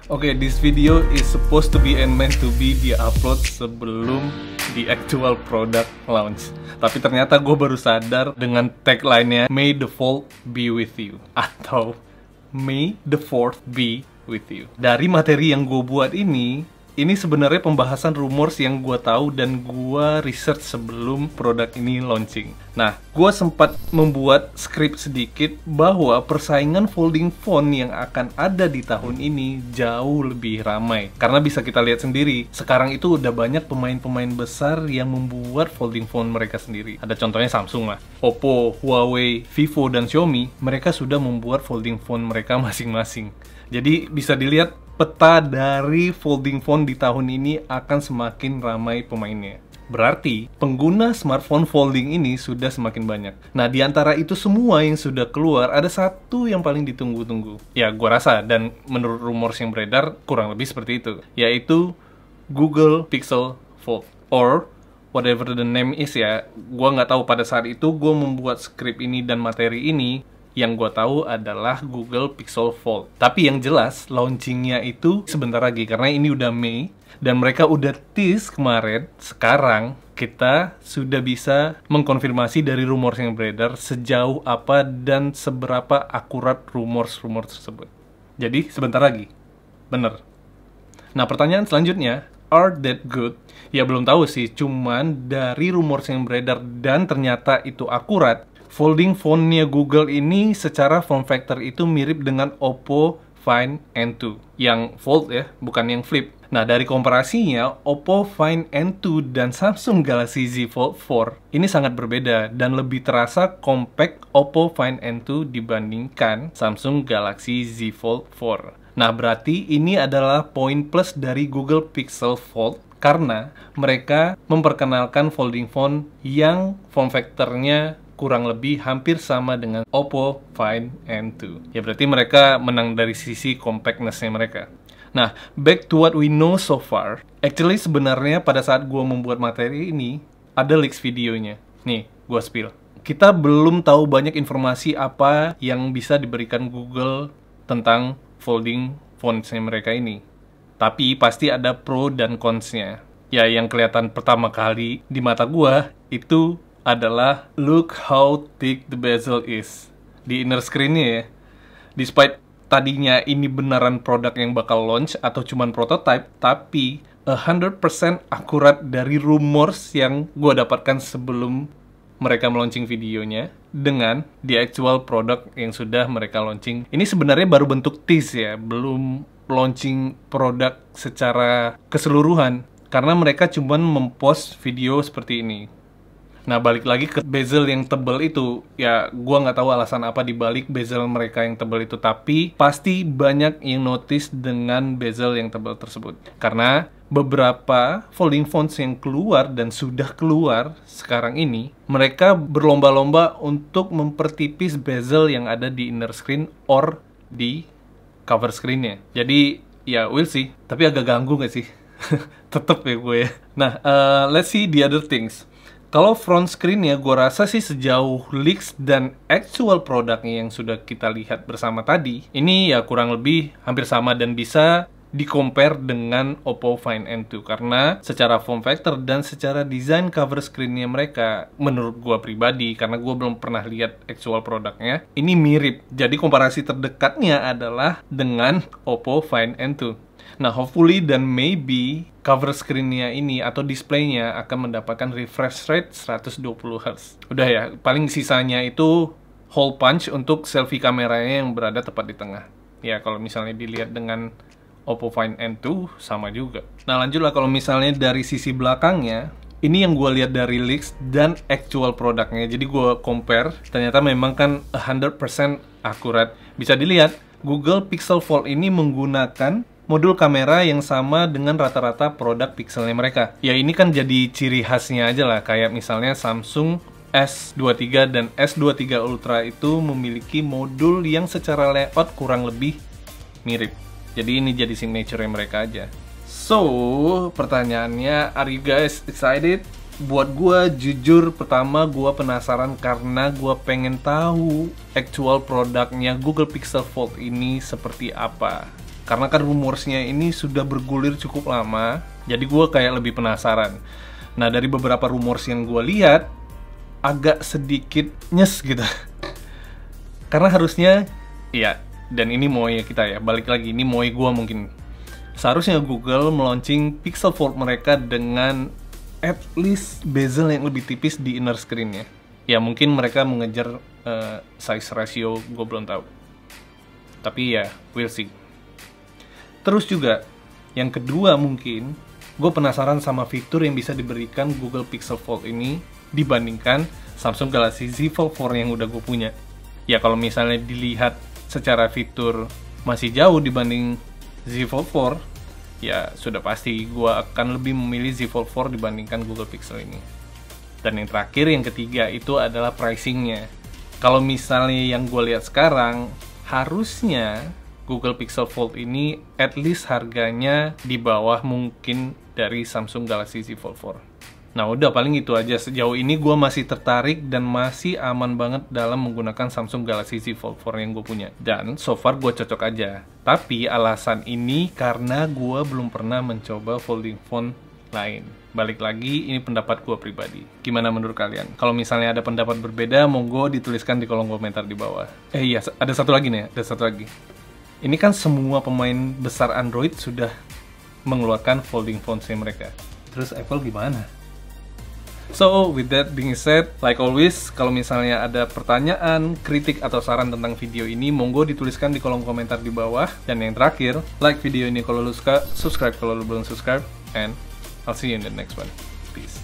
Oke, this video is supposed to be and meant to be di-upload sebelum the actual product launch. Tapi ternyata gue baru sadar dengan tagline-nya May the 4th be with you, atau May the 4th be with you. Dari materi yang gue buat ini sebenarnya pembahasan rumors yang gue tahu dan gue research sebelum produk ini launching. Nah, gue sempat membuat skrip sedikit bahwa persaingan folding phone yang akan ada di tahun ini jauh lebih ramai. Karena bisa kita lihat sendiri, sekarang itu udah banyak pemain-pemain besar yang membuat folding phone mereka sendiri. Ada contohnya Samsung lah, Oppo, Huawei, Vivo, dan Xiaomi, mereka sudah membuat folding phone mereka masing-masing. Jadi bisa dilihat peta dari folding phone di tahun ini akan semakin ramai pemainnya. Berarti pengguna smartphone folding ini sudah semakin banyak. Nah, di antara itu semua yang sudah keluar, ada satu yang paling ditunggu-tunggu. Ya, gua rasa, dan menurut rumors yang beredar, kurang lebih seperti itu. Yaitu Google Pixel Fold, or whatever the name is ya. Gua nggak tahu pada saat itu gua membuat skrip ini dan materi ini. Yang gue tahu adalah Google Pixel Fold. Tapi yang jelas, launchingnya itu sebentar lagi. Karena ini udah Mei, dan mereka udah tease kemarin. Sekarang, kita sudah bisa mengkonfirmasi dari rumors yang beredar sejauh apa dan seberapa akurat rumors tersebut. Jadi, sebentar lagi. Bener. Nah, pertanyaan selanjutnya, are that good? Ya, belum tahu sih. Cuman dari rumors yang beredar dan ternyata itu akurat, folding phone-nya Google ini secara form factor itu mirip dengan Oppo Find N2. Yang fold ya, bukan yang flip. Nah, dari komparasinya, Oppo Find N2 dan Samsung Galaxy Z Fold 4 ini sangat berbeda dan lebih terasa compact Oppo Find N2 dibandingkan Samsung Galaxy Z Fold 4. Nah, berarti ini adalah poin plus dari Google Pixel Fold karena mereka memperkenalkan folding phone yang form factor-nya kurang lebih hampir sama dengan Oppo Find N2. Ya, berarti mereka menang dari sisi compactness-nya mereka. Nah, back to what we know so far. Actually, sebenarnya pada saat gue membuat materi ini, ada leaks videonya. Nih, gue spill. Kita belum tahu banyak informasi apa yang bisa diberikan Google tentang folding phones-nya mereka ini. Tapi pasti ada pro dan cons-nya. Ya, yang kelihatan pertama kali di mata gue itu adalah look how thick the bezel is. Di inner screen-nya ya. Despite tadinya ini beneran produk yang bakal launch atau cuman prototype, tapi 100% akurat dari rumors yang gue dapatkan sebelum mereka meluncing videonya dengan the actual product yang sudah mereka launching. Ini sebenarnya baru bentuk tease ya, belum launching produk secara keseluruhan karena mereka cuman mempost video seperti ini. Nah, balik lagi ke bezel yang tebal itu, ya gua nggak tahu alasan apa dibalik bezel mereka yang tebal itu, tapi pasti banyak yang notice dengan bezel yang tebal tersebut. Karena beberapa folding phones yang keluar dan sudah keluar sekarang ini, mereka berlomba-lomba untuk mempertipis bezel yang ada di inner screen or di cover screen-nya. Jadi, ya we'll see. Tapi agak ganggu nggak sih? Tetep ya gue ya. Nah, let's see the other things. Kalau front screen-nya, gue rasa sih sejauh leaks dan actual produknya yang sudah kita lihat bersama tadi, ini ya kurang lebih hampir sama dan bisa di-compare dengan Oppo Find N2. Karena secara form factor dan secara desain cover screen-nya mereka, menurut gue pribadi, karena gue belum pernah lihat actual produknya, ini mirip. Jadi komparasi terdekatnya adalah dengan Oppo Find N2. Nah, hopefully dan maybe cover screen-nya ini atau display-nya akan mendapatkan refresh rate 120Hz. Udah ya, paling sisanya itu hole punch untuk selfie kameranya yang berada tepat di tengah. Ya, kalau misalnya dilihat dengan Oppo Find N2, sama juga. Nah, lanjutlah kalau misalnya dari sisi belakangnya, ini yang gue lihat dari leaks dan actual produknya. Jadi gue compare, ternyata memang kan 100% akurat. Bisa dilihat, Google Pixel Fold ini menggunakan modul kamera yang sama dengan rata-rata produk pixelnya mereka. Ya, ini kan jadi ciri khasnya aja lah. Kayak misalnya Samsung S23 dan S23 Ultra itu memiliki modul yang secara layout kurang lebih mirip. Jadi ini jadi signature mereka aja. So, pertanyaannya, are you guys excited? Buat gue, jujur, pertama gue penasaran karena gue pengen tahu actual produknya Google Pixel Fold ini seperti apa. Karena kan rumorsnya ini sudah bergulir cukup lama, jadi gue kayak lebih penasaran. Nah, dari beberapa rumors yang gue lihat, agak sedikit nyes gitu. Karena harusnya, iya, dan ini moe kita ya, balik lagi, ini moe gue mungkin. Seharusnya Google meluncing Pixel Fold mereka dengan at least bezel yang lebih tipis di inner screen-nya. Ya mungkin mereka mengejar size ratio, gue belum tahu. Tapi ya, we'll see. Terus juga, yang kedua mungkin, gue penasaran sama fitur yang bisa diberikan Google Pixel Fold ini dibandingkan Samsung Galaxy Z Fold 4 yang udah gue punya. Ya kalau misalnya dilihat secara fitur masih jauh dibanding Z Fold 4, ya sudah pasti gue akan lebih memilih Z Fold 4 dibandingkan Google Pixel ini. Dan yang terakhir, yang ketiga, itu adalah pricingnya. Kalau misalnya yang gue lihat sekarang, harusnya Google Pixel Fold ini at least harganya di bawah mungkin dari Samsung Galaxy Z Fold 4. Nah udah, paling itu aja. Sejauh ini gue masih tertarik dan masih aman banget dalam menggunakan Samsung Galaxy Z Fold 4 yang gue punya. Dan so far gue cocok aja. Tapi alasan ini karena gue belum pernah mencoba folding phone lain. Balik lagi, ini pendapat gue pribadi. Gimana menurut kalian? Kalau misalnya ada pendapat berbeda, monggo dituliskan di kolom komentar di bawah. Iya, ada satu lagi nih, ada satu lagi. Ini kan semua pemain besar Android sudah mengeluarkan folding phones mereka. Terus Apple gimana? So, with that being said, like always, kalau misalnya ada pertanyaan, kritik, atau saran tentang video ini, monggo dituliskan di kolom komentar di bawah. Dan yang terakhir, like video ini kalau lu suka, subscribe kalau lu belum subscribe, and I'll see you in the next one. Peace.